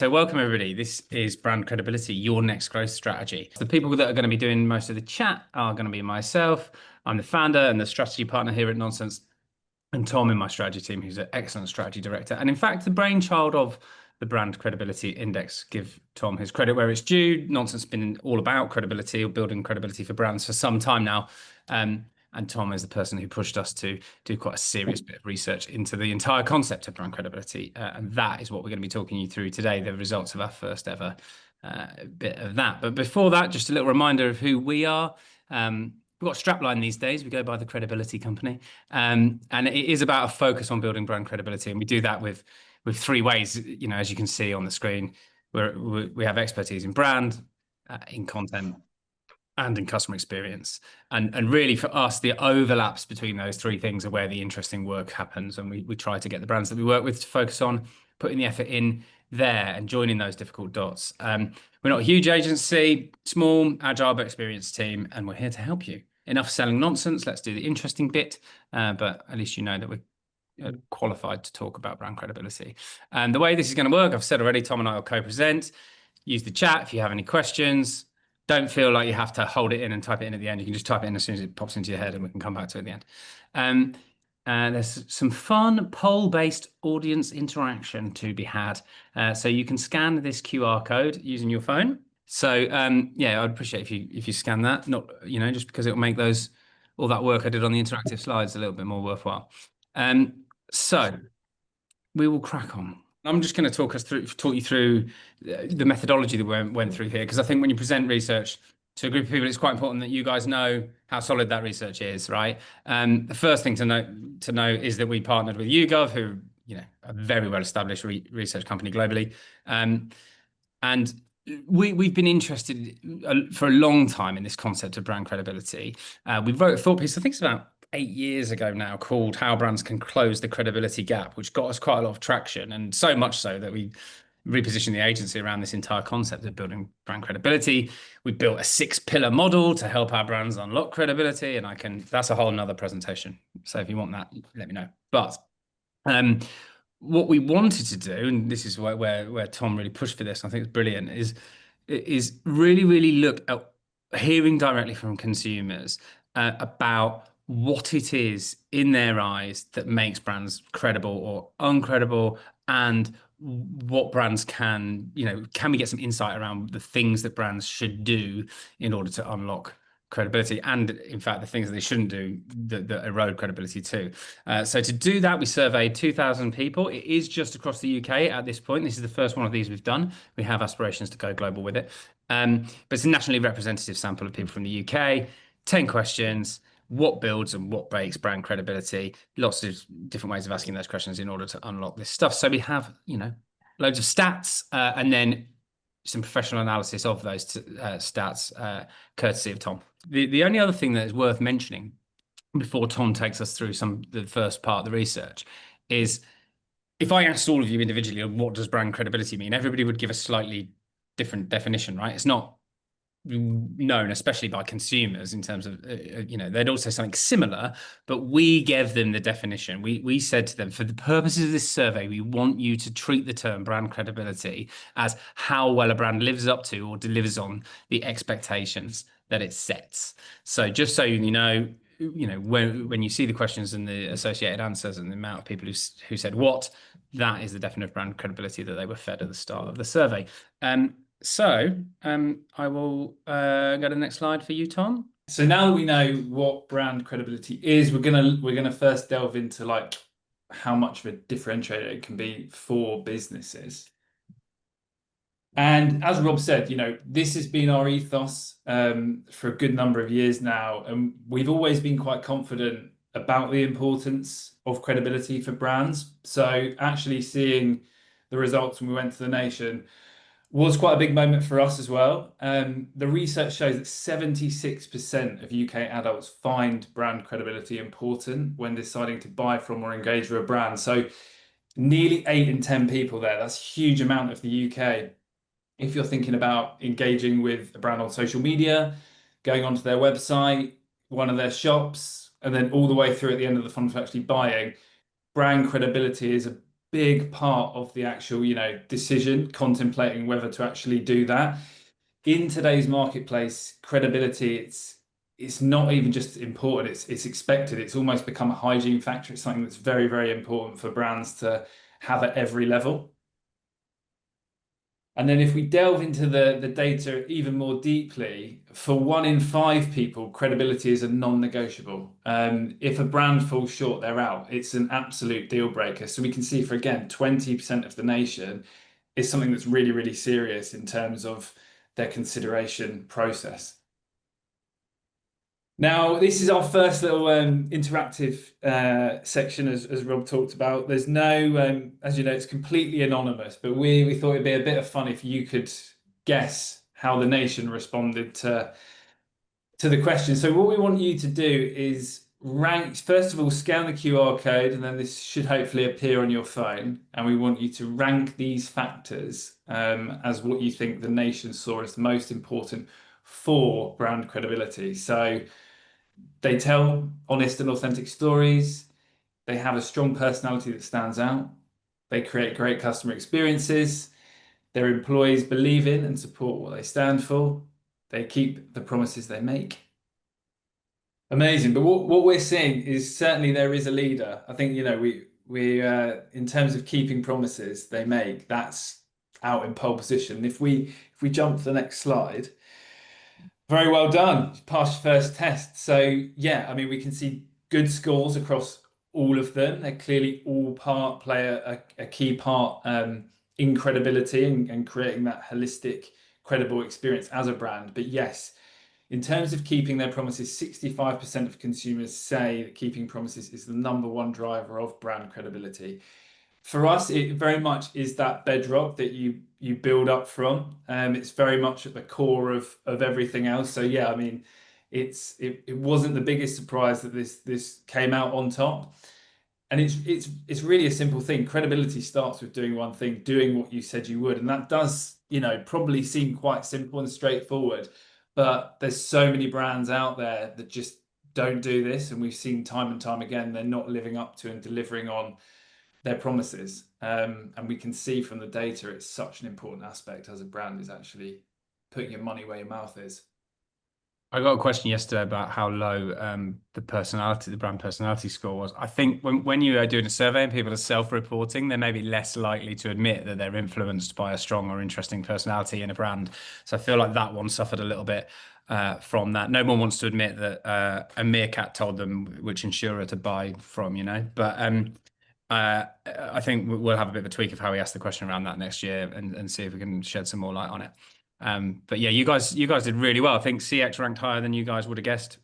So welcome everybody. This is Brand Credibility, your next growth strategy. The people that are going to be doing most of the chat are going to be myself. I'm the founder and the strategy partner here at Nonsense, and Tom in my strategy team, who's an excellent strategy director. And in fact, the brainchild of the Brand Credibility Index. Give Tom his credit where it's due. Nonsense has been all about credibility or building credibility for brands for some time now. And Tom is the person who pushed us to do quite a serious bit of research into the entire concept of brand credibility. And that is what we're going to be talking you through today, the results of our first ever bit of that. But before that, just a little reminder of who we are. We've got a strapline these days. We go by the Credibility Company. And it is about a focus on building brand credibility. And we do that with three ways, as you can see on the screen. We have expertise in brand, in content, and in customer experience. And really for us, the overlaps between those three things are where the interesting work happens. And we try to get the brands that we work with to focus on putting the effort in there and joining those difficult dots. We're not a huge agency, small, agile, but experienced team, and we're here to help you. Enough selling nonsense. Let's do the interesting bit. But at least you know that we're qualified to talk about brand credibility. And the way this is going to work, I've said already, Tom and I will co-present. Use the chat if you have any questions. Don't feel like you have to hold it in and type it in at the end. You can just type it in as soon as it pops into your head and we can come back to it at the end. There's some fun poll-based audience interaction to be had. So you can scan this QR code using your phone. So yeah, I'd appreciate if you scan that, not just because it'll make all that work I did on the interactive slides a little bit more worthwhile. So we will crack on. I'm just going to talk you through the methodology that we went through here, because I think when you present research to a group of people, it's quite important that you guys know how solid that research is, right? The first thing to know is that we partnered with YouGov, who a very well established research company globally, and we've been interested for a long time in this concept of brand credibility. We wrote a thought piece, I think it's about 8 years ago now, called How Brands Can Close the Credibility Gap, which got us quite a lot of traction, and so much so that we repositioned the agency around this entire concept of building brand credibility. We built a 6-pillar model to help our brands unlock credibility, and that's a whole nother presentation. So if you want that, let me know. But what we wanted to do, and this is where Tom really pushed for this, and I think it's brilliant, is really, really look at hearing directly from consumers about what it is in their eyes that makes brands credible or uncredible, and what brands can we get some insight around the things that brands should do in order to unlock credibility, and in fact the things that they shouldn't do that erode credibility too. So to do that, we surveyed 2,000 people. It is just across the UK at this point. This is the first one of these we've done. We have aspirations to go global with it, but it's a nationally representative sample of people from the UK. 10 questions. What builds and what breaks brand credibility? Lots of different ways of asking those questions in order to unlock this stuff. So we have loads of stats, and then some professional analysis of those stats, courtesy of Tom. The only other thing that is worth mentioning before Tom takes us through the first part of the research is, if I asked all of you individually, what does brand credibility mean? Everybody would give a slightly different definition, right? It's not known, especially by consumers, in terms of they'd all say something similar, but we gave them the definition. We said to them, for the purposes of this survey, we want you to treat the term brand credibility as how well a brand lives up to or delivers on the expectations that it sets. So just so when you see the questions and the associated answers and the amount of people who said what, that is the definition of brand credibility that they were fed at the start of the survey. So I will go to the next slide for you, Tom. So now that we know what brand credibility is, we're gonna first delve into like how much of a differentiator it can be for businesses. And as Rob said, this has been our ethos for a good number of years now, and we've always been quite confident about the importance of credibility for brands. So actually seeing the results when we went to the nation was quite a big moment for us as well. The research shows that 76% of UK adults find brand credibility important when deciding to buy from or engage with a brand. So nearly 8 in 10 people there. That's a huge amount of the UK. If you're thinking about engaging with a brand on social media, going onto their website, one of their shops, and then all the way through at the end of the funnel for actually buying, brand credibility is a big part of the actual, decision, contemplating whether to actually do that. In today's marketplace, credibility, it's not even just important, it's expected. It's almost become a hygiene factor. It's something that's very, very important for brands to have at every level. And then if we delve into the data even more deeply, for 1 in 5 people, credibility is a non-negotiable. If a brand falls short, they're out. It's an absolute deal breaker. So we can see for, again, 20% of the nation is something that's really, really serious in terms of their consideration process. Now, this is our first little interactive section, as Rob talked about. There's no, as you know, it's completely anonymous, but we thought it'd be a bit of fun if you could guess how the nation responded to the question. So what we want you to do is rank, first of all, scan the QR code, and then this should hopefully appear on your phone. And we want you to rank these factors as what you think the nation saw as the most important for brand credibility. So they tell honest and authentic stories. They have a strong personality that stands out. They create great customer experiences. Their employees believe in and support what they stand for. They keep the promises they make. Amazing. But what we're seeing is certainly there is a leader. I think, we in terms of keeping promises they make, that's out in pole position. If we jump to the next slide. Very well done. Passed your first test. So yeah, I mean, we can see good scores across all of them. They clearly all play a key part in credibility and creating that holistic, credible experience as a brand. But yes, in terms of keeping their promises, 65% of consumers say that keeping promises is the #1 driver of brand credibility. For us, it very much is that bedrock that you build up from. It's very much at the core of everything else. So yeah, I mean, it wasn't the biggest surprise that this came out on top. And it's really a simple thing. Credibility starts with doing one thing, doing what you said you would. And that does, probably seem quite simple and straightforward. But there's so many brands out there that just don't do this. And we've seen time and time again, they're not living up to and delivering on their promises. And we can see from the data, it's such an important aspect as a brand, is actually putting your money where your mouth is. I got a question yesterday about how low the brand personality score was. I think when you are doing a survey and people are self-reporting, they're maybe less likely to admit that they're influenced by a strong or interesting personality in a brand. So I feel like that one suffered a little bit from that. No one wants to admit that a meerkat told them which insurer to buy from, But I think we'll have a bit of a tweak of how we ask the question around that next year and see if we can shed some more light on it. But yeah, you guys did really well. I think CX ranked higher than you guys would have guessed.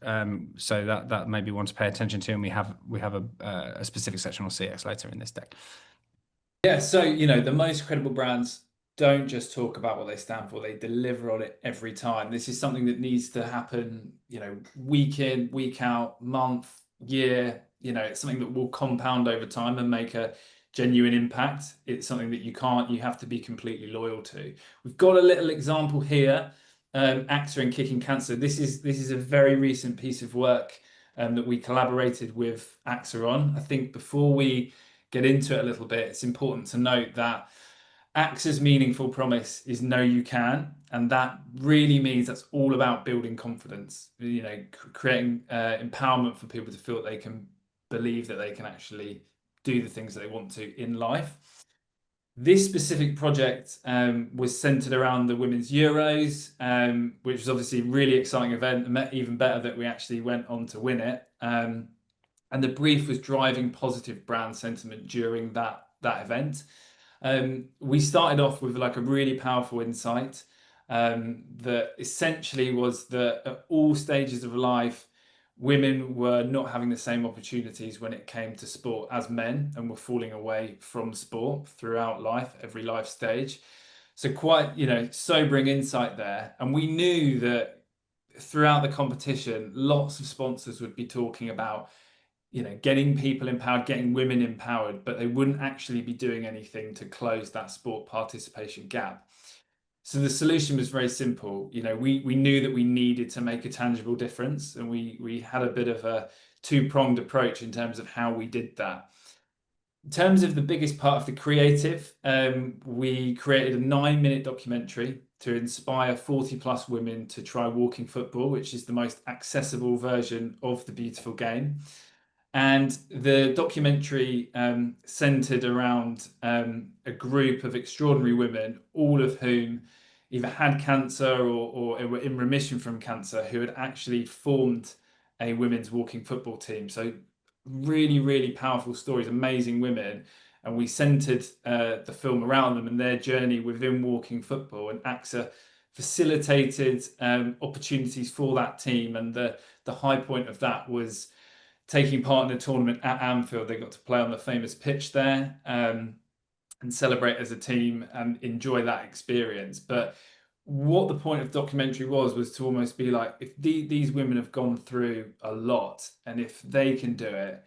So that may be one to pay attention to, and we have a specific section on CX later in this deck. Yeah, so the most credible brands don't just talk about what they stand for, they deliver on it every time. This is something that needs to happen, week in, week out, month, year. It's something that will compound over time and make a genuine impact. It's something that you have to be completely loyal to. We've got a little example here, AXA and Kicking Cancer. This is a very recent piece of work that we collaborated with AXA on. I think before we get into it a little bit, it's important to note that AXA's meaningful promise is know you can, and that really means that's all about building confidence, creating empowerment for people to feel that they can believe that they can actually do the things that they want to in life. This specific project was centered around the Women's Euros, which was obviously a really exciting event, and even better that we actually went on to win it. And the brief was driving positive brand sentiment during that event. We started off with like a really powerful insight that essentially was that at all stages of life, women were not having the same opportunities when it came to sport as men, and were falling away from sport throughout life, every life stage. So quite, sobering insight there. And we knew that throughout the competition, lots of sponsors would be talking about getting people empowered, getting women empowered, but they wouldn't actually be doing anything to close that sport participation gap. So the solution was very simple. We knew that we needed to make a tangible difference, and we had a bit of a two-pronged approach in terms of how we did that. In terms of the biggest part of the creative, we created a 9-minute documentary to inspire 40 plus women to try walking football, which is the most accessible version of the beautiful game. And the documentary centered around a group of extraordinary women, all of whom either had cancer or were in remission from cancer, who had actually formed a women's walking football team. So really, really powerful stories, amazing women. And we centered the film around them and their journey within walking football. And AXA facilitated opportunities for that team. And the high point of that was taking part in a tournament at Anfield. They got to play on the famous pitch there and celebrate as a team and enjoy that experience. But what the point of documentary was to almost be like, if these women have gone through a lot, and if they can do it,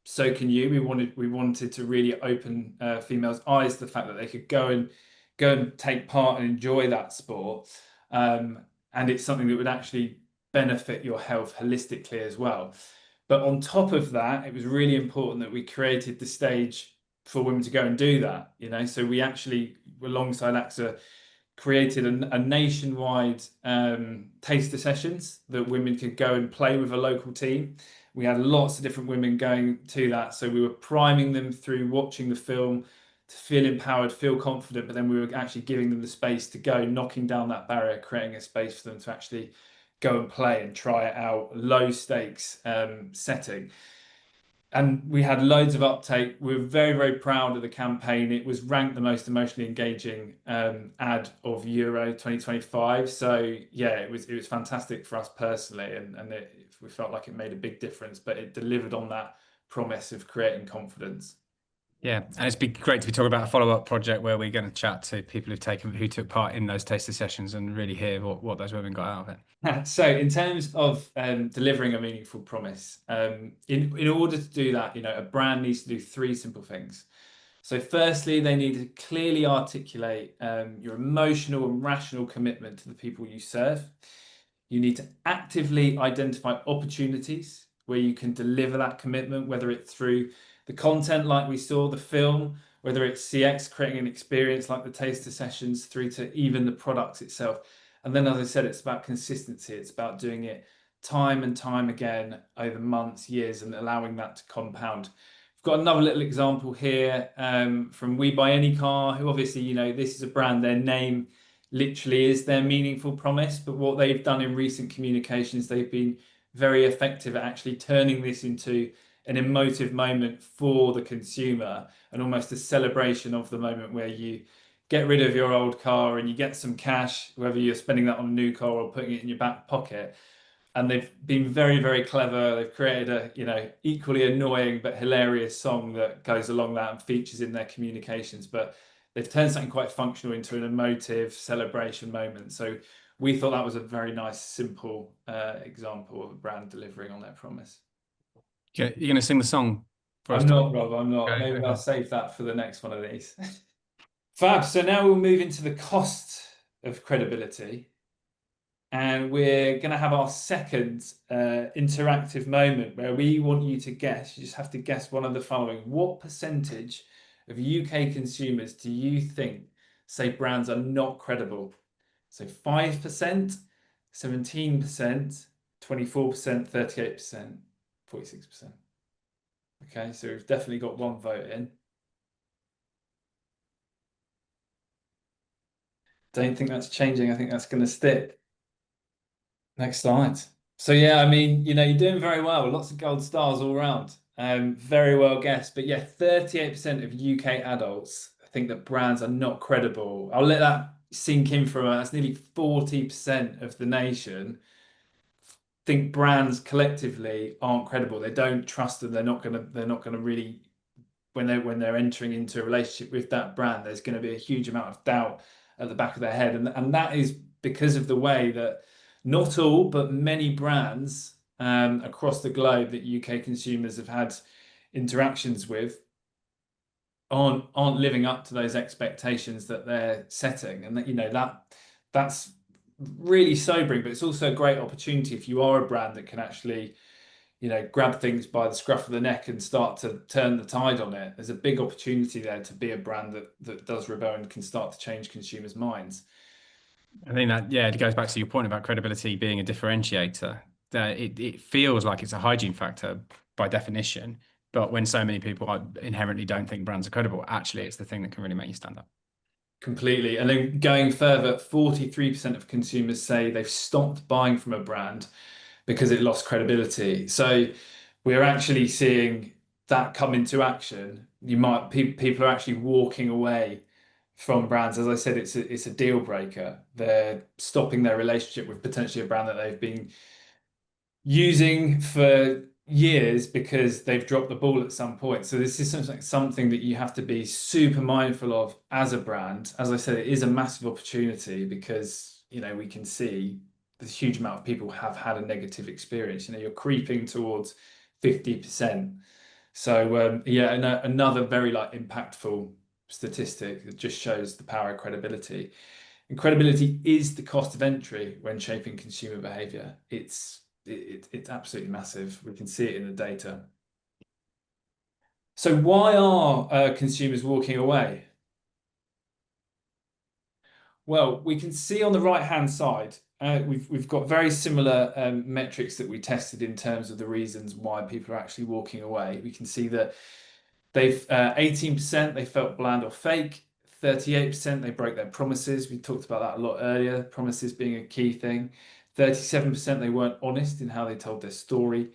so can you. We wanted to really open females' eyes to the fact that they could go and take part and enjoy that sport, and it's something that would actually benefit your health holistically as well. But on top of that, it was really important that we created the stage for women to go and do that. So we actually, alongside AXA, created a nationwide taster sessions that women could go and play with a local team. We had lots of different women going to that. So we were priming them through watching the film to feel empowered, feel confident, but then we were actually giving them the space to go, knocking down that barrier, creating a space for them to actually go and play and try it out, low stakes setting. And we had loads of uptake. We were very, very proud of the campaign. It was ranked the most emotionally engaging ad of Euro 2025. So yeah, it was fantastic for us personally, and we felt like it made a big difference. But it delivered on that promise of creating confidence. Yeah, and it's been great to be talking about a follow-up project where we're going to chat to people who took part in those taster sessions and really hear what those women got out of it. So, in terms of delivering a meaningful promise, in order to do that, a brand needs to do three simple things. So, firstly, they need to clearly articulate your emotional and rational commitment to the people you serve. You need to actively identify opportunities where you can deliver that commitment, whether it's through the content like we saw, the film, whether it's CX, creating an experience like the taster sessions, through to even the products itself. And then, as I said, it's about consistency. It's about doing it time and time again over months, years, and allowing that to compound. I've got another little example here from We Buy Any Car, who obviously, this is a brand, their name literally is their meaningful promise. But what they've done in recent communications, they've been very effective at actually turning this into an emotive moment for the consumer and almost a celebration of the moment where you get rid of your old car and you get some cash, whether you're spending that on a new car or putting it in your back pocket. And they've been very, very clever. They've created a, equally annoying but hilarious song that goes along that and features in their communications. But they've turned something quite functional into an emotive celebration moment. So we thought that was a very nice, simple example of a brand delivering on their promise. You're going to sing the song for us? I'm not, Rob. I'm not. Okay, Maybe okay. I'll save that for the next one of these. Fab. So now we'll move into the cost of credibility. And we're going to have our second interactive moment where we want you to guess. You just have to guess one of the following. What percentage of UK consumers do you think say brands are not credible? So 5%, 17%, 24%, 38%, 46%. Okay, so we've definitely got one vote in. Don't think that's changing. I think that's going to stick. Next slide. So yeah, I mean, you're doing very well. Lots of gold stars all around. Very well guessed. But yeah, 38% of UK adults think that brands are not credible. I'll let that sink in for a minute. That's nearly 40% of the nation think brands collectively aren't credible. They don't trust them. They're not gonna really, when they're entering into a relationship with that brand, there's going to be a huge amount of doubt at the back of their head. And that is because of the way that not all, but many brands across the globe that UK consumers have had interactions with aren't living up to those expectations that they're setting. And that's really sobering, but it's also a great opportunity if you are a brand that can actually grab things by the scruff of the neck and start to turn the tide on it. There's a big opportunity there to be a brand that does rebel and can start to change consumers' minds. I think that, yeah, it goes back to your point about credibility being a differentiator. That it feels like it's a hygiene factor by definition, but when so many people inherently don't think brands are credible, actually, it's the thing that can really make you stand up. Completely. And then going further, 43% of consumers say they've stopped buying from a brand because it lost credibility. So we're actually seeing that come into action. People are actually walking away from brands. As I said, it's a deal breaker. They're stopping their relationship with potentially a brand that they've been using for years because they've dropped the ball at some point. So this is something that you have to be super mindful of as a brand. As I said, it is a massive opportunity because, we can see this huge amount of people have had a negative experience. You're creeping towards 50%. So yeah, another very impactful statistic that just shows the power of credibility. And credibility is the cost of entry when shaping consumer behavior. It's absolutely massive. We can see it in the data. So why are consumers walking away? Well, we can see on the right-hand side, we've got very similar metrics that we tested in terms of the reasons why people are actually walking away. We can see that 18% they felt bland or fake, 38% they broke their promises. We talked about that a lot earlier, promises being a key thing. 37% they weren't honest in how they told their story.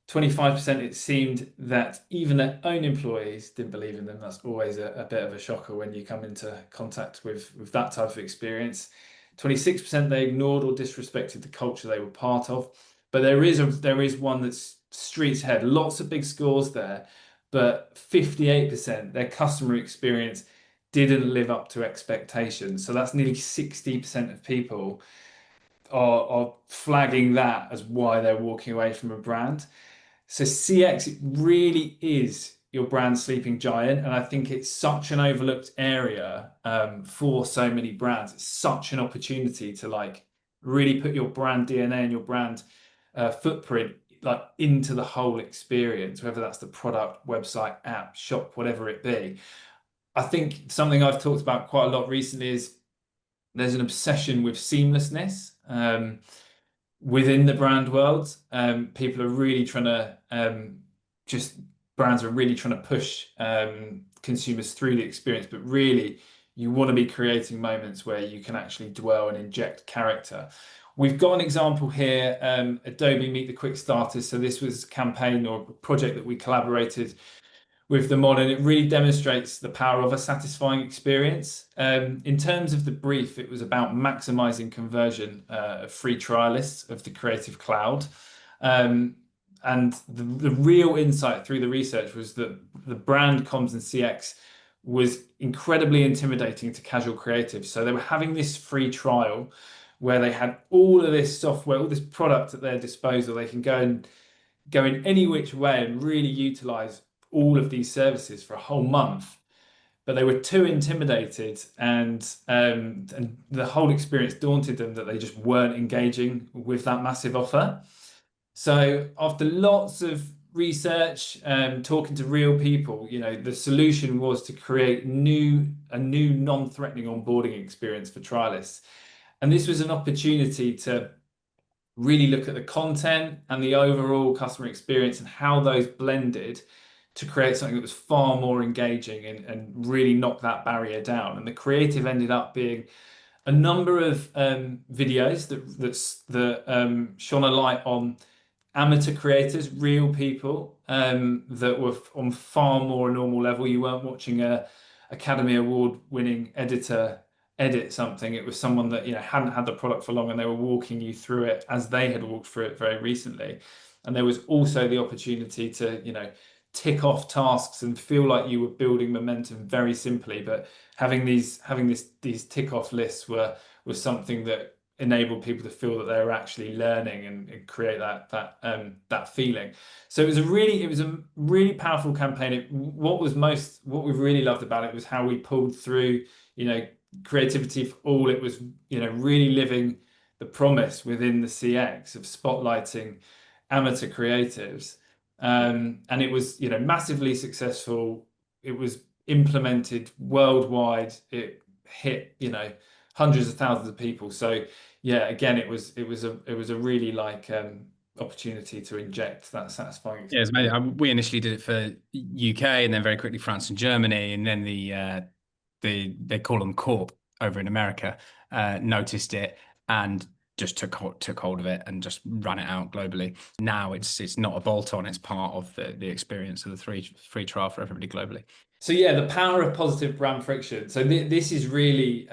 25% it seemed that even their own employees didn't believe in them. That's always a bit of a shocker when you come into contact with that type of experience. 26% they ignored or disrespected the culture they were part of. But there is one that's streets ahead. Lots of big scores there, but 58% their customer experience didn't live up to expectations. So that's nearly 60% of people are flagging that as why they're walking away from a brand. So CX, it really is your brand sleeping giant. And I think it's such an overlooked area for so many brands. It's such an opportunity to really put your brand DNA and your brand footprint into the whole experience, whether that's the product, website, app, shop, whatever it be. I think something I've talked about quite a lot recently is there's an obsession with seamlessness. Within the brand world, people are really trying to brands are really trying to push consumers through the experience, but really you want to be creating moments where you can actually dwell and inject character. We've got an example here, Adobe Meet the Quick Starters. So this was a campaign or project that we collaborated with them on, and it really demonstrates the power of a satisfying experience. In terms of the brief, it was about maximizing conversion of free trialists of the Creative Cloud. And the real insight through the research was that the brand comms and CX was incredibly intimidating to casual creatives. So they were having this free trial where they had all of this software, all this product at their disposal. They can go in any which way and really utilize all of these services for a whole month, but they were too intimidated and the whole experience daunted them that they just weren't engaging with that massive offer. So after lots of research, talking to real people, the solution was to create a new non-threatening onboarding experience for trialists. And this was an opportunity to really look at the content and the overall customer experience and how those blended to create something that was far more engaging and really knock that barrier down. And the creative ended up being a number of videos that shone a light on amateur creators, real people that were on far more normal level. You weren't watching a Academy Award winning editor edit something. It was someone that hadn't had the product for long and they were walking you through it as they had walked through it very recently. And there was also the opportunity to tick off tasks and feel like you were building momentum very simply, but having these tick off lists was something that enabled people to feel that they were actually learning and create that feeling. So it was a really powerful campaign. What we really loved about it was how we pulled through creativity for all. It was really living the promise within the CX of spotlighting amateur creatives. And it was, massively successful. It was implemented worldwide. It hit, hundreds of thousands of people. So yeah, again, it was a really like opportunity to inject that satisfying Yeah, it's experience. amazing. We initially did it for UK and then very quickly France and Germany, and then they call them Corp over in America noticed it and just took hold of it and just ran it out globally. Now it's not a bolt on; it's part of the experience of the free trial for everybody globally. So yeah, the power of positive brand friction. So this is really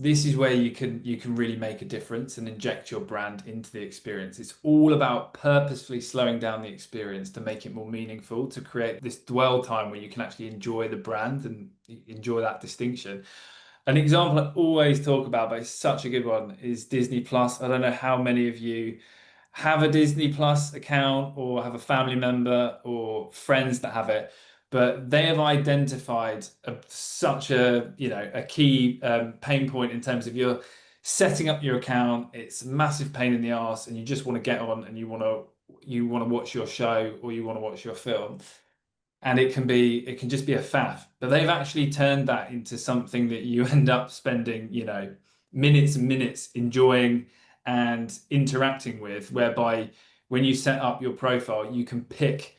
this is where you can really make a difference and inject your brand into the experience. It's all about purposefully slowing down the experience to make it more meaningful, to create this dwell time where you can actually enjoy the brand and enjoy that distinction. An example I always talk about, but it's such a good one, is Disney Plus. I don't know how many of you have a Disney Plus account or have a family member or friends that have it, but they have identified such a key pain point in terms of your setting up your account. It's a massive pain in the ass, and you just want to get on and you want to watch your show or you want to watch your film, and it can just be a faff. But they've actually turned that into something that you end up spending, minutes and minutes enjoying and interacting with, whereby when you set up your profile, you can pick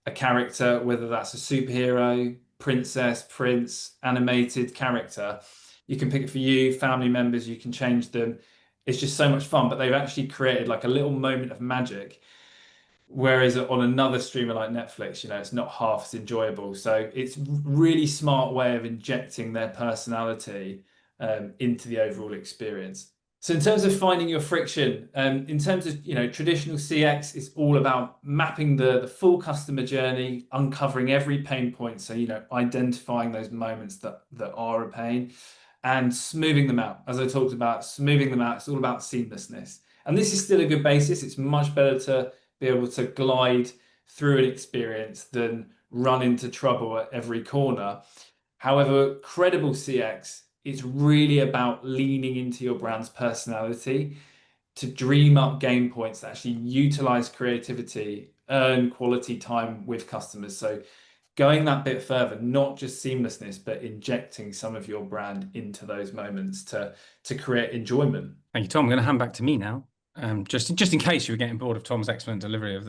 a character, whether that's a superhero, princess, prince, animated character. You can pick it for you, family members, you can change them. It's just so much fun. But they've actually created like a little moment of magic. Whereas on another streamer like Netflix, it's not half as enjoyable. So it's really smart way of injecting their personality into the overall experience. So in terms of finding your friction, in terms of traditional CX, it's all about mapping the full customer journey, uncovering every pain point. So identifying those moments that are a pain, and smoothing them out. As I talked about, smoothing them out. It's all about seamlessness, and this is still a good basis. It's much better to be able to glide through an experience than run into trouble at every corner. However, credible CX, it's really about leaning into your brand's personality to dream up game points that actually utilize creativity, earn quality time with customers. So going that bit further, not just seamlessness, but injecting some of your brand into those moments to create enjoyment. Thank you, Tom. I'm going to hand back to me now. Just in case you were getting bored of Tom's excellent delivery of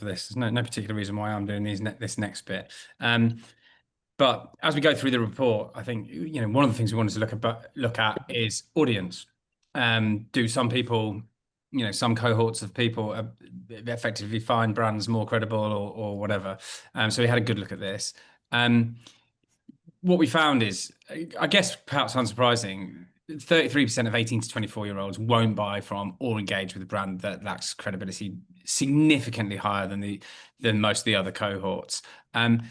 this, there's no particular reason why I'm doing this next bit. But as we go through the report, I think one of the things we wanted to look at is audience. Do some people, some cohorts of people effectively find brands more credible or whatever? So we had a good look at this. What we found is, I guess perhaps unsurprising, 33% of 18 to 24-year-olds won't buy from or engage with a brand that lacks credibility, significantly higher than most of the other cohorts. And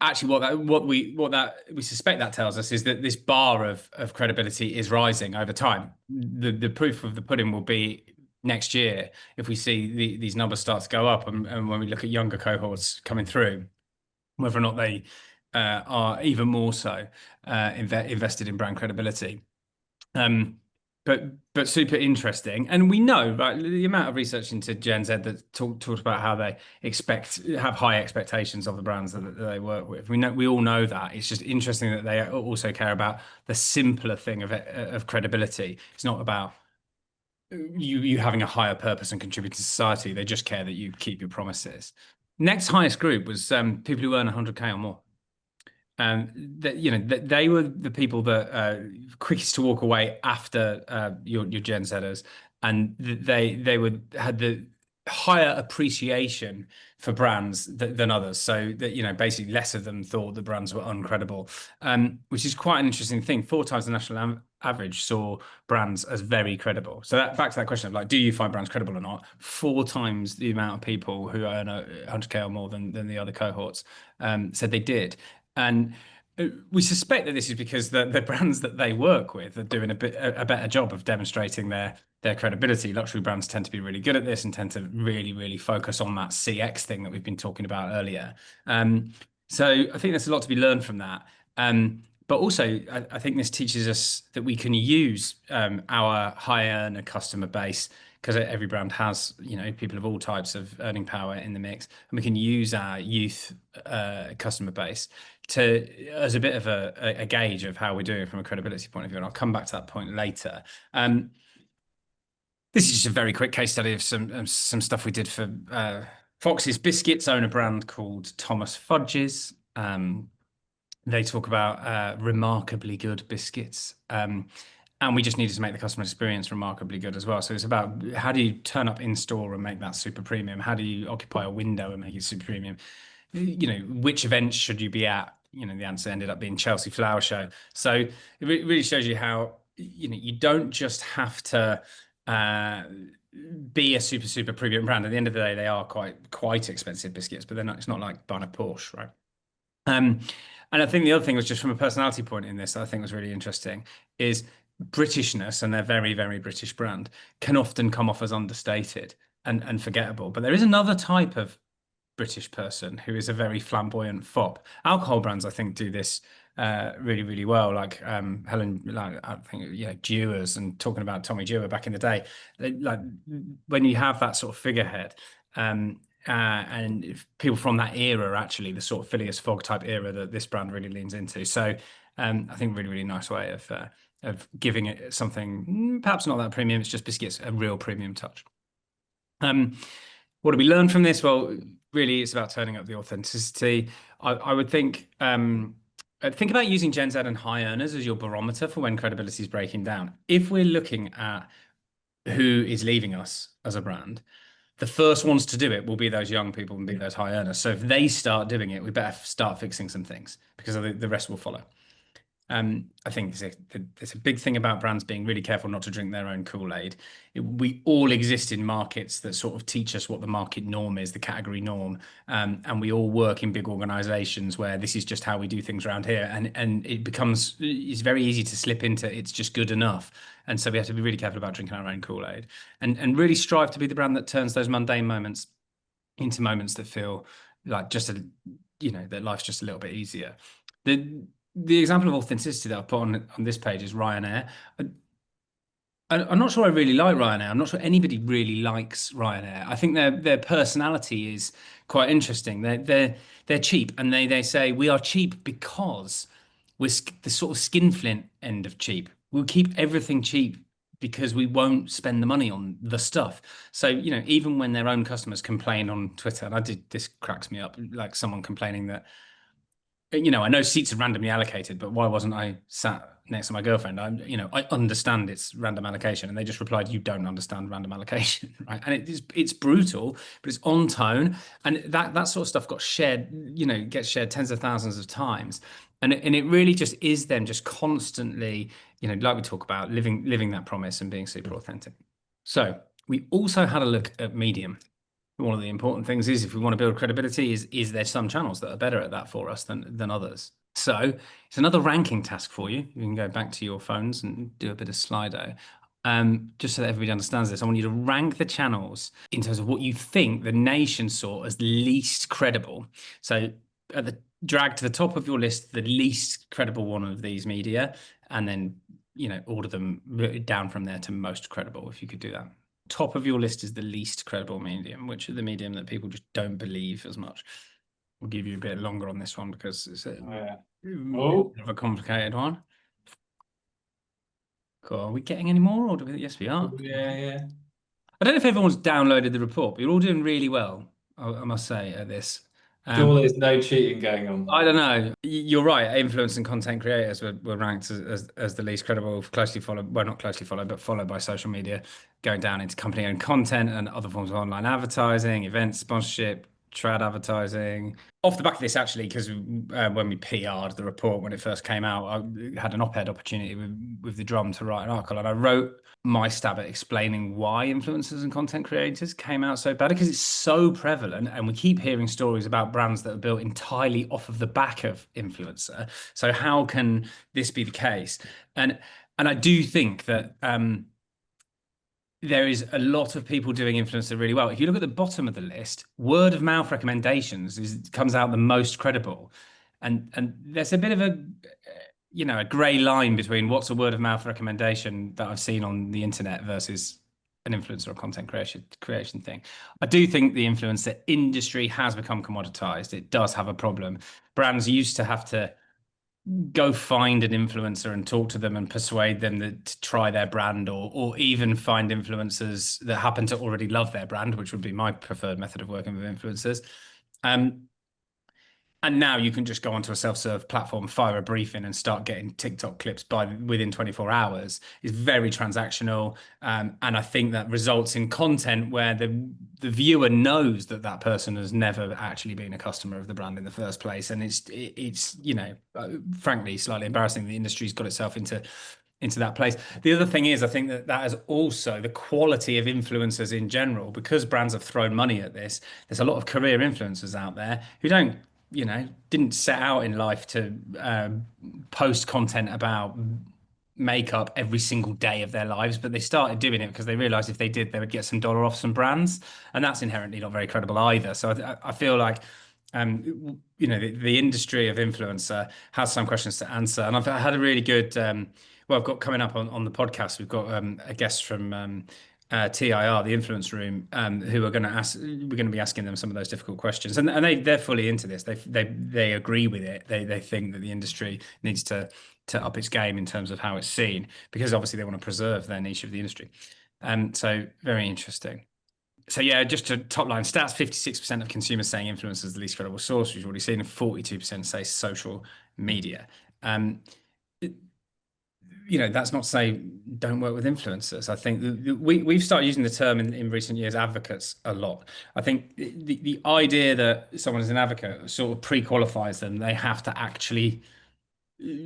actually, what we suspect that tells us is that this bar of credibility is rising over time. The proof of the pudding will be next year if we see these numbers start to go up, and when we look at younger cohorts coming through, whether or not they are even more so invested in brand credibility. But super interesting, and we know, right, the amount of research into Gen Z that talked about how they have high expectations of the brands that they work with. We all know that. It's just interesting that they also care about the simpler thing of credibility. It's not about you having a higher purpose and contribute to society. They just care that you keep your promises. Next highest group was people who earn 100K or more. That they were the people that quickest to walk away after your Gen Zers, and had the higher appreciation for brands than others. So that basically less of them thought the brands were uncredible, which is quite an interesting thing. 4 times the national average saw brands as very credible. So back to that question of like, do you find brands credible or not? 4 times the amount of people who earn 100K or more than the other cohorts said they did. And we suspect that this is because the brands that they work with are doing a better job of demonstrating their credibility. Luxury brands tend to be really good at this and tend to really, really focus on that CX thing that we've been talking about earlier. So I think there's a lot to be learned from that. But also, I think this teaches us that we can use our high earner customer base, because every brand has, people of all types of earning power in the mix, and we can use our youth customer base to as a bit of a gauge of how we're doing from a credibility point of view. And I'll come back to that point later. This is just a very quick case study of some stuff we did for Fox's Biscuits, own a brand called Thomas Fudge's. They talk about remarkably good biscuits. And we just needed to make the customer experience remarkably good as well. So it's about how do you turn up in store and make that super premium? How do you occupy a window and make it super premium? Which events should you be at? The answer ended up being Chelsea Flower Show. So it really shows you how, you don't just have to be a super premium brand. At the end of the day, they are quite expensive biscuits, but it's not like buying a Porsche, right? And I think the other thing was just from a personality point in this, I think was really interesting, is Britishness, and their very, very British brand can often come off as understated and forgettable. But there is another type of British person who is a very flamboyant fop. Alcohol brands, I think, do this really, really well. Like Helen, like I think, Dewars, and talking about Tommy Dewar back in the day. Like when you have that sort of figurehead, and if people from that era are actually the sort of Phileas Fogg type era that this brand really leans into. So I think really, really nice way of giving it something perhaps not that premium. It's just biscuits, a real premium touch. What do we learn from this? Well, really, it's about turning up the authenticity. I would think about using Gen Z and high earners as your barometer for when credibility is breaking down. If we're looking at who is leaving us as a brand, the first ones to do it will be those young people and be those high earners. So if they start doing it, we better start fixing some things, because the rest will follow. I think it's a big thing about brands being really careful not to drink their own Kool-Aid. We all exist in markets that sort of teach us what the market norm is, the category norm, and we all work in big organizations where this is just how we do things around here, and it's very easy to slip into it's just good enough. And so we have to be really careful about drinking our own Kool-Aid, and really strive to be the brand that turns those mundane moments into moments that feel like that life's just a little bit easier. The example of authenticity that I put on this page is Ryanair. I'm not sure I really like Ryanair. I'm not sure anybody really likes Ryanair. I think their personality is quite interesting. They're cheap, and they say we are cheap because we're the sort of skinflint end of cheap. We'll keep everything cheap because we won't spend the money on the stuff. So, even when their own customers complain on Twitter, and this cracks me up, like someone complaining that, I know seats are randomly allocated, but why wasn't I sat next to my girlfriend? I understand it's random allocation, and they just replied, "You don't understand random allocation," right? And it's brutal, but it's on tone, and that sort of stuff got shared, gets shared tens of thousands of times, and it really just is them just constantly, like we talk about, living that promise and being super authentic. So we also had a look at medium. One of the important things is, if we want to build credibility, is there some channels that are better at that for us than others? So it's another ranking task for you. You can go back to your phones and do a bit of Slido. Just so that everybody understands this, I want you to rank the channels in terms of what you think the nation saw as least credible. So drag to the top of your list the least credible one of these media, and then order them down from there to most credible, if you could do that. Top of your list is the least credible medium, which is the medium that people just don't believe as much. We'll give you a bit longer on this one because it's a bit of a complicated one. Cool. Are we getting any more? Or yes, we are. Yeah. I don't know if everyone's downloaded the report, but you're all doing really well, I must say, at this. Sure, there's no cheating going on. I don't know. You're right. Influencers and content creators were ranked as the least credible, closely followed, well, not closely followed, but followed by social media, going down into company-owned content and other forms of online advertising, event sponsorship, trad advertising. Off the back of this, actually, because when we PR'd the report when it first came out, I had an op-ed opportunity with the Drum to write an article, and I wrote my stab at explaining why influencers and content creators came out so bad, because it's so prevalent, and we keep hearing stories about brands that are built entirely off of the back of influencer. So how can this be the case? And I do think that there is a lot of people doing influencer really well. If you look at the bottom of the list, word of mouth recommendations comes out the most credible, and there's a bit of a grey line between what's a word of mouth recommendation that I've seen on the internet versus an influencer or content creation thing. I do think the influencer industry has become commoditized. It does have a problem. Brands used to have to go find an influencer and talk to them and persuade them to try their brand, or even find influencers that happen to already love their brand, which would be my preferred method of working with influencers. Um, and now you can just go onto a self-serve platform, fire a brief in, and start getting TikTok clips within 24 hours. It's very transactional, and I think that results in content where the viewer knows that that person has never actually been a customer of the brand in the first place, and it's frankly slightly embarrassing. The industry's got itself into that place. The other thing is, I think that is also the quality of influencers in general, because brands have thrown money at this. There's a lot of career influencers out there who didn't set out in life to post content about makeup every single day of their lives, but they started doing it because they realized if they did, they would get some dollar off some brands, and that's inherently not very credible either. So I feel like the industry of influencer has some questions to answer, and I've had a really good well, I've got coming up on the podcast, we've got a guest from TIR, the Influence Room, who are going to ask. We're going to be asking them some of those difficult questions, and they're fully into this. They agree with it. They think that the industry needs to up its game in terms of how it's seen, because obviously they want to preserve their niche of the industry. So very interesting. So yeah, just to top line stats: 56% of consumers saying influencers is the least credible source, we've already seen, and 42% say social media. That's not to say don't work with influencers. I think we've started using the term in recent years, advocates, a lot. I think the idea that someone is an advocate sort of pre-qualifies them. They have to actually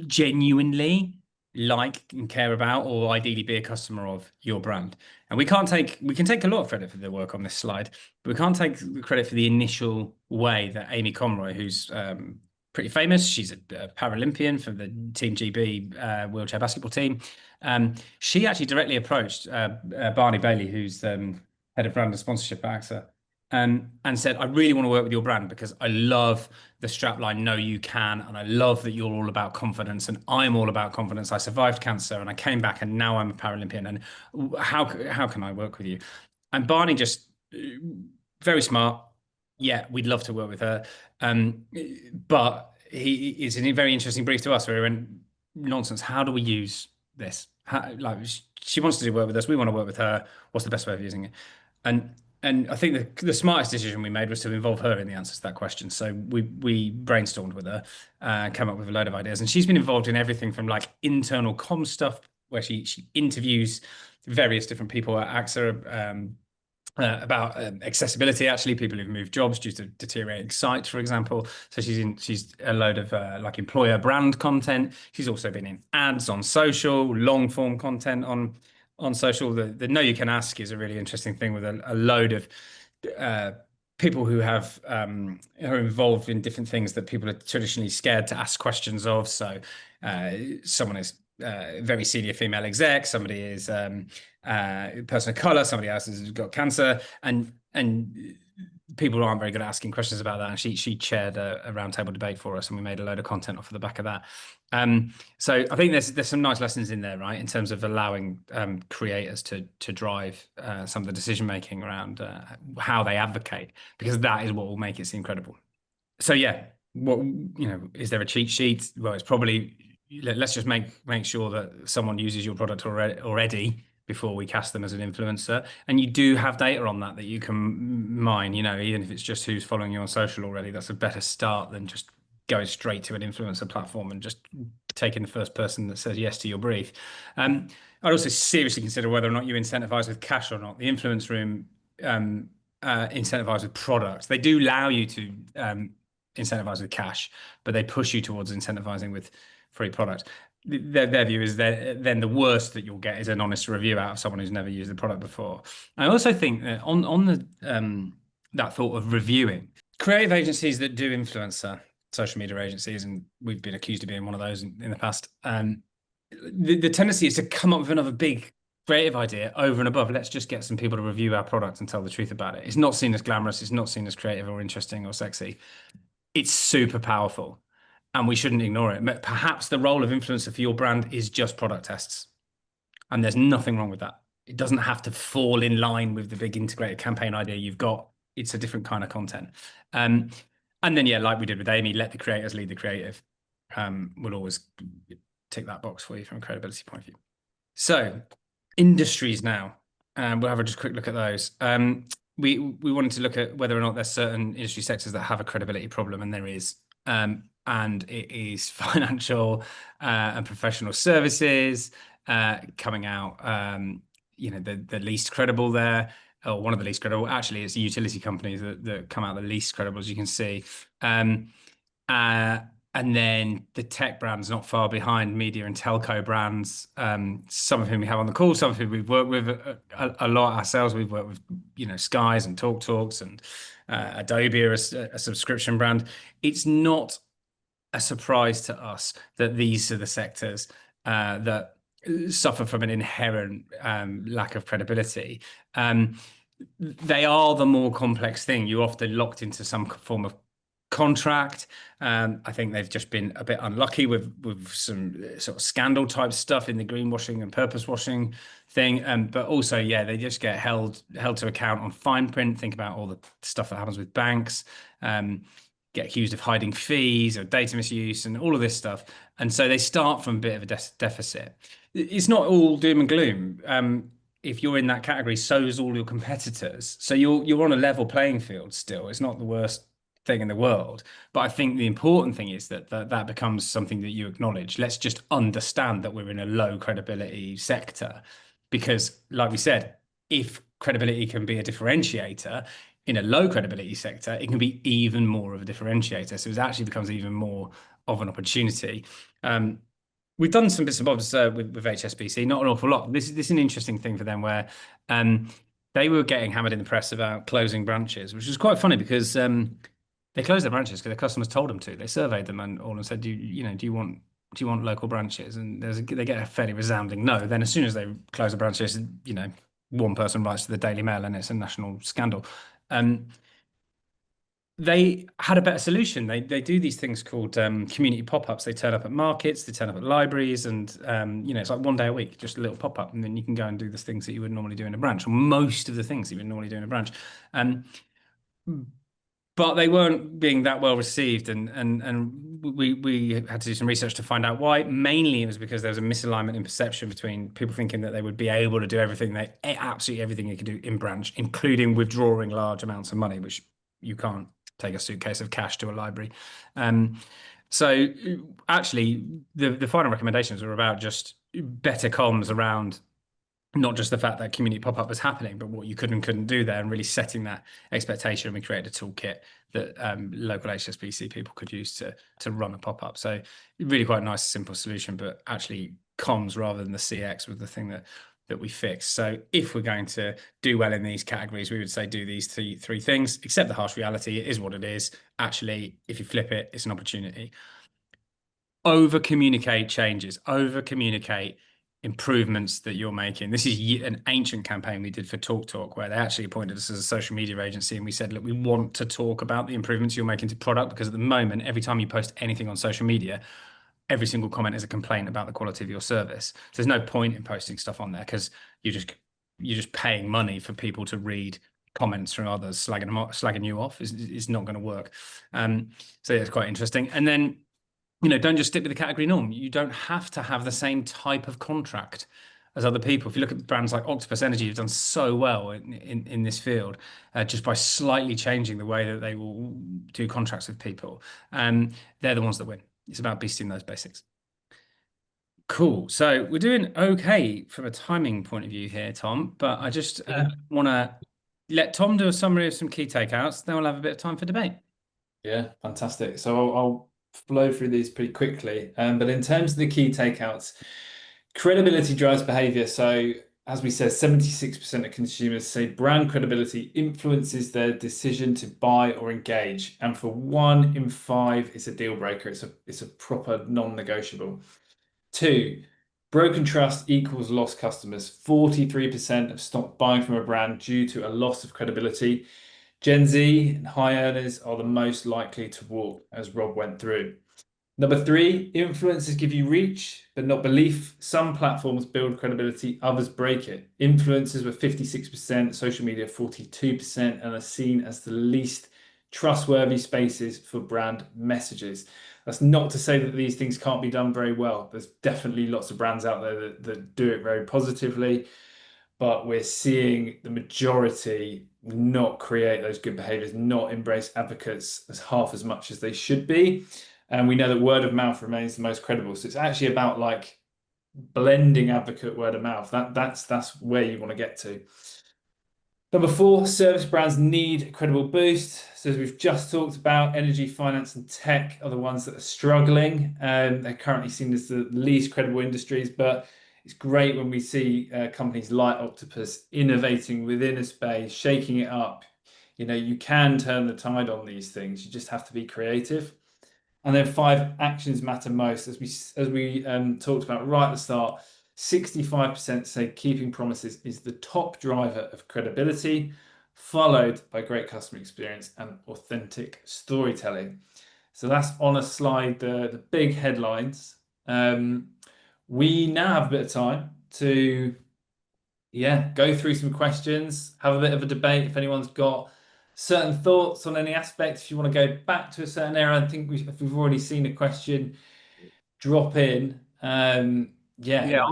genuinely like and care about, or ideally be a customer of your brand. And we can take a lot of credit for the work on this slide, but we can't take the credit for the initial way that Amy Conroy, who's pretty famous. She's a Paralympian for the Team GB wheelchair basketball team. She actually directly approached Barney Bailey, who's head of brand and sponsorship at AXA, and said, I really want to work with your brand because I love the strapline, "No, you can." And I love that you're all about confidence, and I'm all about confidence. I survived cancer and I came back and now I'm a Paralympian. And how can I work with you? And Barney just very smart. Yeah, we'd love to work with her. But he is a very interesting brief to us where we went, nonsense. How do we use this? She wants to do work with us. We want to work with her. What's the best way of using it? And I think the smartest decision we made was to involve her in the answer to that question. So we brainstormed with her, came up with a load of ideas, and she's been involved in everything from like internal comm stuff, where she interviews various different people at AXA about accessibility, actually, people who've moved jobs due to deteriorating sites, for example. So she's a load of like employer brand content. She's also been in ads on social, long form content on social. The Know You Can Ask is a really interesting thing, with a load of people who are involved in different things that people are traditionally scared to ask questions of. So someone is very senior female exec, somebody is person of color, somebody else has got cancer, and people aren't very good at asking questions about that. And she chaired a roundtable debate for us, and we made a load of content off of the back of that. So I think there's some nice lessons in there, right, in terms of allowing creators to drive some of the decision making around how they advocate, because that is what will make it seem credible. So yeah, is there a cheat sheet? Well, it's probably, let's just make sure that someone uses your product already before we cast them as an influencer. And you do have data on that you can mine, even if it's just who's following you on social already. That's a better start than just going straight to an influencer platform and just taking the first person that says yes to your brief. I'd also seriously consider whether or not you incentivize with cash or not. The Influence Room incentivize with products. They do allow you to incentivize with cash, but they push you towards incentivizing with free products. Their view is that then the worst that you'll get is an honest review out of someone who's never used the product before. I also think that on the that thought of reviewing, creative agencies that do influencer, social media agencies, and we've been accused of being one of those in the past, the tendency is to come up with another big creative idea over and above. Let's just get some people to review our product and tell the truth about it. It's not seen as glamorous. It's not seen as creative or interesting or sexy. It's super powerful. and we shouldn't ignore it. But perhaps the role of influencer for your brand is just product tests, and there's nothing wrong with that. It doesn't have to fall in line with the big integrated campaign idea you've got. It's a different kind of content. Um, and then, yeah, like we did with Amy, let the creators lead the creative. We'll always tick that box for you from a credibility point of view. So, industries now, and we'll have a just quick look at those. We wanted to look at whether or not there's certain industry sectors that have a credibility problem, and there is. And it is financial and professional services coming out. The least credible there, or one of the least credible. Actually, it's the utility companies that come out the least credible, as you can see. Uh, and then the tech brands not far behind, media and telco brands, some of whom we have on the call, some of whom we've worked with a lot ourselves. We've worked with, Skies and TalkTalks and Adobe are a subscription brand. It's not a surprise to us that these are the sectors that suffer from an inherent lack of credibility. They are the more complex thing. You're often locked into some form of contract. I think they've just been a bit unlucky with some sort of scandal type stuff in the greenwashing and purpose washing thing. But also, yeah, they just get held to account on fine print. Think about all the stuff that happens with banks. Get accused of hiding fees or data misuse and all of this stuff. And so they start from a bit of a deficit. It's not all doom and gloom. If you're in that category, so is all your competitors. So you're on a level playing field still. It's not the worst thing in the world. But I think the important thing is that becomes something that you acknowledge. Let's just understand that we're in a low credibility sector. Because, like we said, if credibility can be a differentiator in a low credibility sector, it can be even more of a differentiator. So it actually becomes even more of an opportunity. We've done some bits and bobs with HSBC, not an awful lot. This is an interesting thing for them where they were getting hammered in the press about closing branches, which was quite funny because they closed their branches because their customers told them to. They surveyed them and said, do you want local branches? And they get a fairly resounding no. Then as soon as they close the branches, one person writes to the Daily Mail and it's a national scandal. They had a better solution. They do these things called community pop-ups. They turn up at markets, they turn up at libraries, and it's like one day a week, just a little pop-up, and then you can go and do the things that you would normally do in a branch, or most of the things that you would normally do in a branch. But they weren't being that well received, and we had to do some research to find out why. Mainly, it was because there was a misalignment in perception between people thinking that they would be able to do absolutely everything you could do in branch, including withdrawing large amounts of money, which you can't take a suitcase of cash to a library. So actually, the final recommendations were about just better comms around not just the fact that community pop-up was happening, but what you could and couldn't do there, and really setting that expectation. We created a toolkit that local HSBC people could use to run a pop-up. So really quite a nice, simple solution, but actually comms rather than the CX was the thing that we fixed. So if we're going to do well in these categories, we would say do these three things. Accept the harsh reality. It is what it is. Actually, if you flip it, it's an opportunity. Over communicate changes. Over communicate improvements that you're making. This is an ancient campaign we did for TalkTalk, where they actually appointed us as a social media agency, and we said, look, we want to talk about the improvements you're making to product, because at the moment, every time you post anything on social media, every single comment is a complaint about the quality of your service. So there's no point in posting stuff on there because you're just paying money for people to read comments from others slagging you off. Is not going to work. So yeah, it's quite interesting. And then don't just stick with the category norm. You don't have to have the same type of contract as other people. If you look at brands like Octopus Energy, who've done so well in this field, just by slightly changing the way that they will do contracts with people, they're the ones that win. It's about beasting those basics. Cool. So we're doing okay from a timing point of view here, Tom, but I just want to let Tom do a summary of some key takeouts. Then we'll have a bit of time for debate. Yeah, fantastic. So I'll flow through these pretty quickly. But in terms of the key takeouts, credibility drives behavior. So as we said, 76% of consumers say brand credibility influences their decision to buy or engage. And for 1 in 5, it's a deal breaker. It's a proper non-negotiable. 2, broken trust equals lost customers. 43% have stopped buying from a brand due to a loss of credibility. Gen Z and high earners are the most likely to walk, as Rob went through. Number three, influencers give you reach, but not belief. Some platforms build credibility, others break it. Influencers were 56%, social media 42%, and are seen as the least trustworthy spaces for brand messages. That's not to say that these things can't be done very well. There's definitely lots of brands out there that do it very positively, but we're seeing the majority not create those good behaviors, not embrace advocates as half as much as they should be. And we know that word of mouth remains the most credible. So it's actually about like blending advocate word of mouth. That's where you want to get to. Number four, service brands need a credible boost. So as we've just talked about, energy, finance, and tech are the ones that are struggling. They're currently seen as the least credible industries, but it's great when we see companies like Octopus innovating within a space, shaking it up. You know, you can turn the tide on these things. You just have to be creative. And then five, actions matter most. As we talked about right at the start, 65% say keeping promises is the top driver of credibility, followed by great customer experience and authentic storytelling. So that's on a slide, the big headlines. We now have a bit of time to, go through some questions, have a bit of a debate if anyone's got certain thoughts on any aspect. If you want to go back to a certain area, I think if we've already seen a question, drop in. Yeah.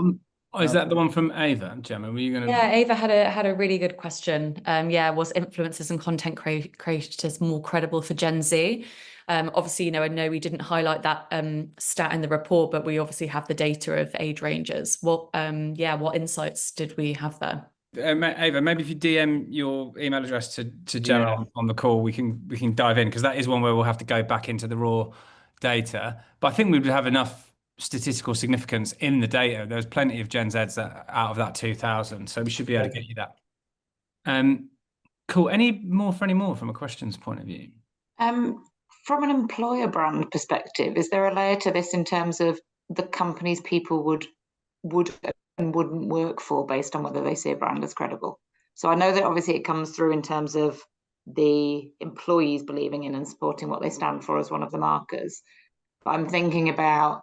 Is that the one from Ava, Gemma? Were you going to? Yeah, Ava had a really good question. Was influencers and content creators more credible for Gen Z? Obviously, I know we didn't highlight that stat in the report, but we obviously have the data of age ranges. What insights did we have there? Ava, maybe if you DM your email address to Gemma on the call, we can dive in, because that is one where we'll have to go back into the raw data. But I think we would have enough statistical significance in the data. There's plenty of Gen Zs that out of that 2000, so we should be able to get you that. Cool. Any more from a questions point of view? From an employer brand perspective, is there a layer to this in terms of the companies people would and wouldn't work for based on whether they see a brand as credible? So I know that obviously it comes through in terms of the employees believing in and supporting what they stand for as one of the markers. But I'm thinking about,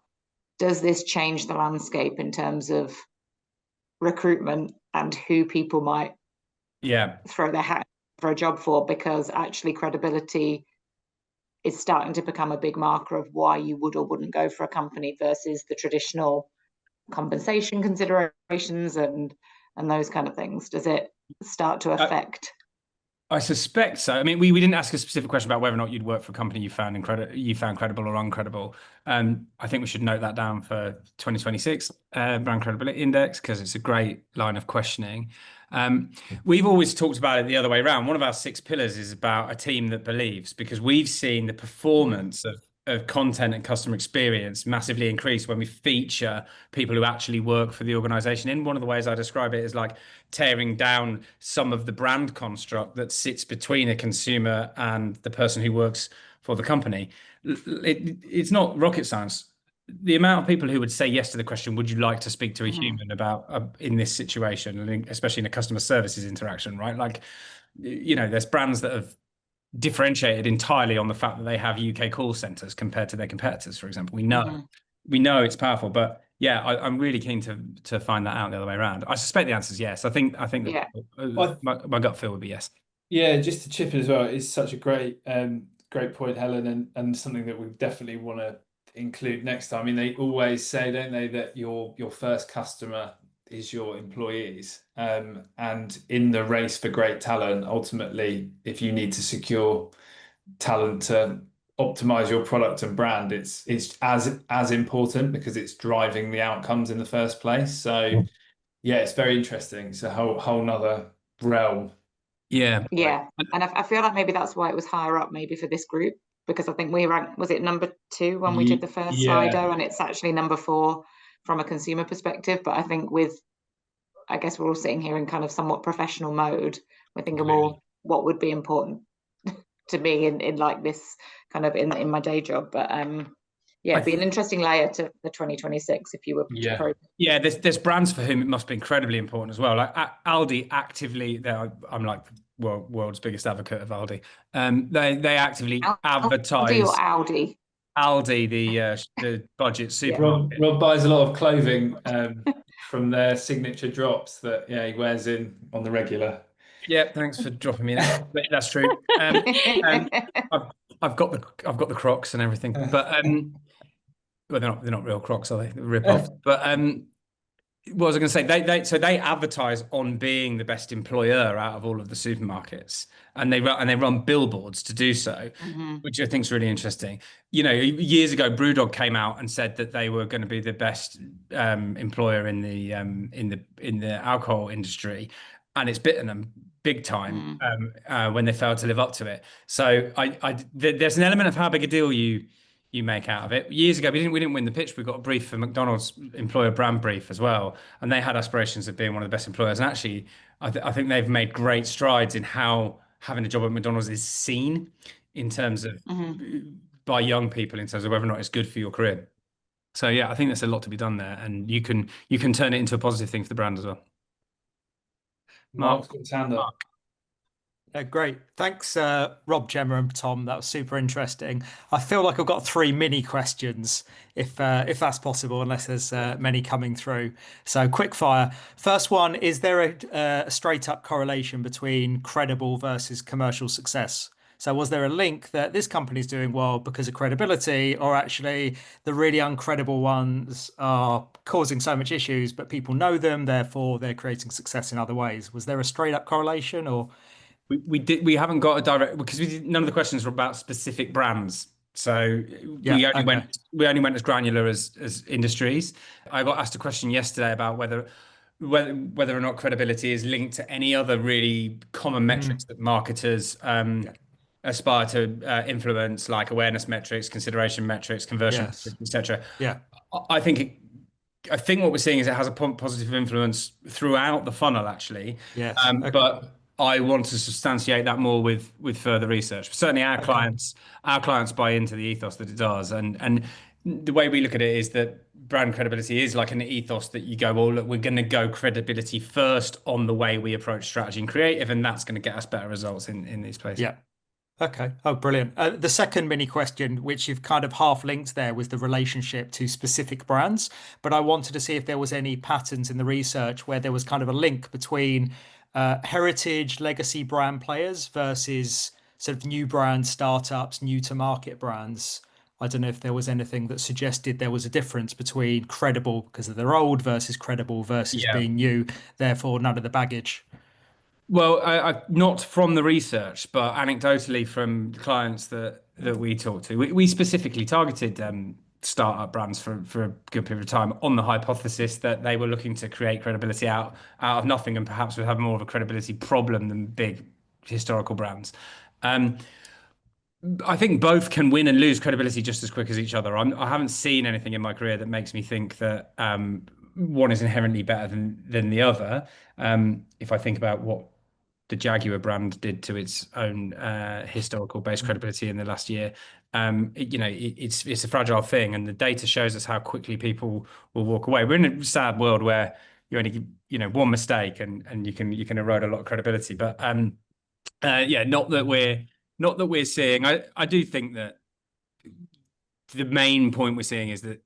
does this change the landscape in terms of recruitment and who people might throw their hat for a job for? Because actually credibility is starting to become a big marker of why you would or wouldn't go for a company versus the traditional compensation considerations and those kind of things. Does it start to affect? I suspect so. I mean, we didn't ask a specific question about whether or not you'd work for a company you found credible or uncredible. I think we should note that down for 2026 brand credibility index, because it's a great line of questioning. We've always talked about it the other way around. One of our 6 pillars is about a team that believes, because we've seen the performance of content and customer experience massively increase when we feature people who actually work for the organization. In one of the ways I describe it is like tearing down some of the brand construct that sits between a consumer and the person who works for the company. It's not rocket science. The amount of people who would say yes to the question, would you like to speak to a human about in this situation, and especially in a customer services interaction, right? Like, there's brands that have differentiated entirely on the fact that they have UK call centers compared to their competitors, for example. We know it's powerful, but I'm really keen to find that out the other way around. I suspect the answer is yes. I think my gut feel would be yes. Yeah, just to chip in as well, it's such a great point, Helen, and something that we definitely want to include next time. I mean, they always say, don't they, that your first customer is your employees. And in the race for great talent, ultimately, if you need to secure talent to optimize your product and brand, it's as important, because it's driving the outcomes in the first place. So it's very interesting. It's a whole nother realm. And I feel like maybe that's why it was higher up maybe for this group, because I think we ranked, was it number 2 when we did the first Slido, and it's actually number 4 from a consumer perspective. But I think I guess we're all sitting here in kind of somewhat professional mode. We're thinking, well, what would be important to me in like this kind of in my day job. But it'd be an interesting layer to the 2026 if you were to there's brands for whom it must be incredibly important as well. Like Aldi actively, I'm like world's biggest advocate of Aldi. They actively advertise. Aldi or Audi? Aldi, the budget Yeah. supermarket. Rob buys a lot of clothing from their signature drops that he wears in on the regular. Yeah, thanks for dropping me that. But that's true. I've, I've got the Crocs and everything, but well, they're not real Crocs, are they? They're rip off. But what was I going to say? They advertise on being the best employer out of all of the supermarkets, and they run billboards to do so, which I think is really interesting. You know, years ago, BrewDog came out and said that they were going to be the best employer in the alcohol industry, and it's bitten them big time when they failed to live up to it. So there's an element of how big a deal you make out of it. Years ago, we didn't win the pitch. We got a brief for McDonald's employer brand brief as well, and they had aspirations of being one of the best employers. And actually, I think they've made great strides in how having a job at McDonald's is seen in terms of by young people in terms of whether or not it's good for your career. So yeah, I think there's a lot to be done there, and you can turn it into a positive thing for the brand as well. Mark's got his hand up. Great. Thanks, Rob, Gemma, and Tom. That was super interesting. I feel like I've got 3 mini questions, if that's possible, unless there's many coming through. So quick fire. First one, is there a straight up correlation between credible versus commercial success? So was there a link that this company is doing well because of credibility, or actually the really uncredible ones are causing so much issues, but people know them, therefore they're creating success in other ways? Was there a straight up correlation, or? We haven't got a direct, because none of the questions were about specific brands. So we only went as granular as industries. I got asked a question yesterday about whether or not credibility is linked to any other really common metrics that marketers aspire to influence, like awareness metrics, consideration metrics, conversion metrics, etc. Yeah. I think what we're seeing is it has a positive influence throughout the funnel, actually. Yes. But I want to substantiate that more with further research. Certainly, our clients buy into the ethos that it does, and the way we look at it is that brand credibility is like an ethos that you go, well, look, we're going to go credibility first on the way we approach strategy and creative, and that's going to get us better results in these places. Yeah. Okay. Oh, brilliant. The second mini question, which you've kind of half linked there, was the relationship to specific brands. But I wanted to see if there was any patterns in the research where there was kind of a link between heritage legacy brand players versus sort of new brand startups, new to market brands. I don't know if there was anything that suggested there was a difference between credible because of they're old versus credible versus being new, therefore none of the baggage. Well, not from the research, but anecdotally from clients that we talked to. We specifically targeted startup brands for a good period of time on the hypothesis that they were looking to create credibility out of nothing, and perhaps would have more of a credibility problem than big historical brands. I think both can win and lose credibility just as quick as each other. I haven't seen anything in my career that makes me think that one is inherently better than the other. If I think about what the Jaguar brand did to its own historical base credibility in the last year, it's a fragile thing, and the data shows us how quickly people will walk away. We're in a sad world where you only one mistake and you can erode a lot of credibility. But not that we're seeing. I do think that the main point we're seeing is that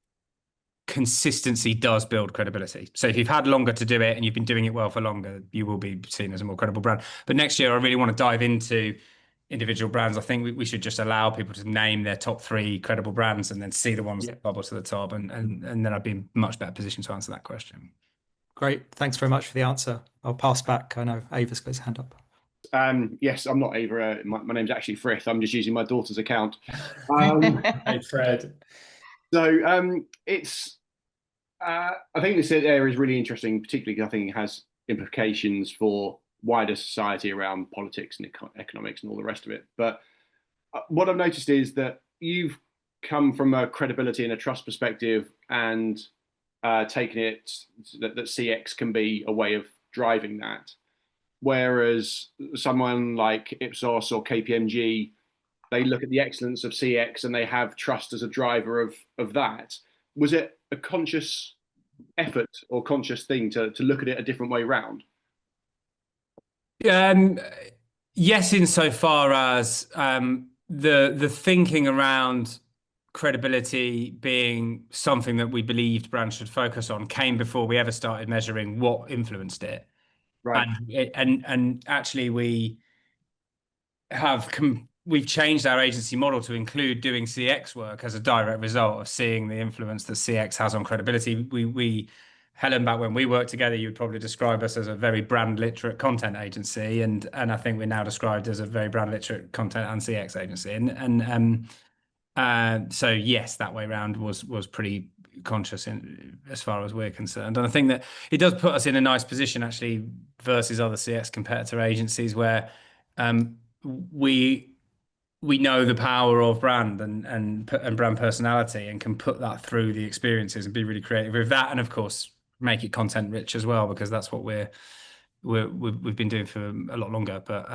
consistency does build credibility. So if you've had longer to do it and you've been doing it well for longer, you will be seen as a more credible brand. But next year, I really want to dive into individual brands. I think we should just allow people to name their top 3 credible brands and then see the ones that bubble to the top. And then I'd be in a much better position to answer that question. Great. Thanks very much for the answer. I'll pass back. I know Ava's got his hand up. Yes, I'm not Ava. My name's actually Frith. I'm just using my daughter's account. Hey, Fred. So it's. I think this area is really interesting, particularly because I think it has implications for wider society around politics and economics and all the rest of it. But what I've noticed is that you've come from a credibility and a trust perspective and taken it that CX can be a way of driving that. Whereas someone like Ipsos or KPMG, they look at the excellence of CX and they have trust as a driver of that. Was it a conscious effort or conscious thing to look at it a different way round? Yes, insofar as the thinking around credibility being something that we believed brands should focus on came before we ever started measuring what influenced it. Right. And actually we've changed our agency model to include doing CX work as a direct result of seeing the influence that CX has on credibility. Helen, back when we worked together, you would probably describe us as a very brand literate content agency, and I think we're now described as a very brand literate content and CX agency. So yes, that way around was pretty conscious as far as we're concerned, and I think that it does put us in a nice position actually versus other CX competitor agencies where we know the power of brand and brand personality and can put that through the experiences and be really creative with that, and of course make it content rich as well, because that's what we've been doing for a lot longer. But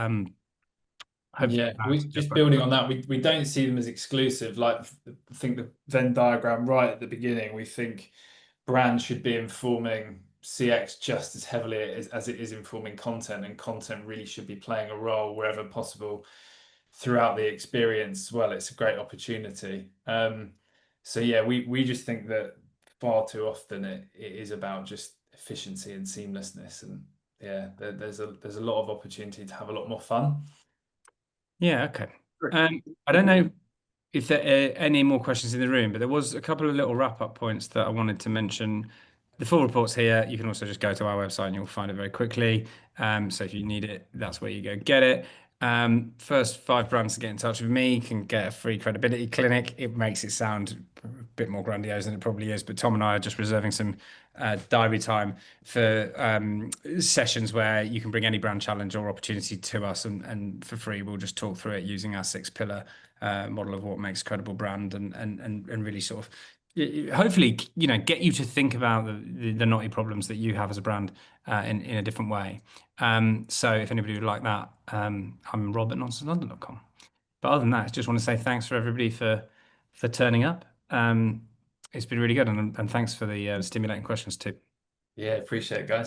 yeah, we just building on that, we don't see them as exclusive. Like, I think the Venn diagram right at the beginning, we think brand should be informing CX just as heavily as it is informing content, and content really should be playing a role wherever possible throughout the experience. Well, it's a great opportunity. So yeah, we just think that far too often it is about just efficiency and seamlessness, and yeah, there's a lot of opportunity to have a lot more fun. Yeah, okay. I don't know if there are any more questions in the room, but there was a couple of little wrap-up points that I wanted to mention. The full report's here. You can also just go to our website and you'll find it very quickly. So if you need it, that's where you go get it. First 5 brands to get in touch with me can get a free credibility clinic. It makes it sound a bit more grandiose than it probably is, but Tom and I are just reserving some diary time for sessions where you can bring any brand challenge or opportunity to us, and for free we'll just talk through it using our 6-pillar model of what makes a credible brand, and really sort of hopefully get you to think about the knotty problems that you have as a brand in a different way. So if anybody would like that, I'm Rob at nonsenselondon.com. But other than that, I just want to say thanks for everybody for turning up. It's been really good, and thanks for the stimulating questions too. Yeah, appreciate it, guys.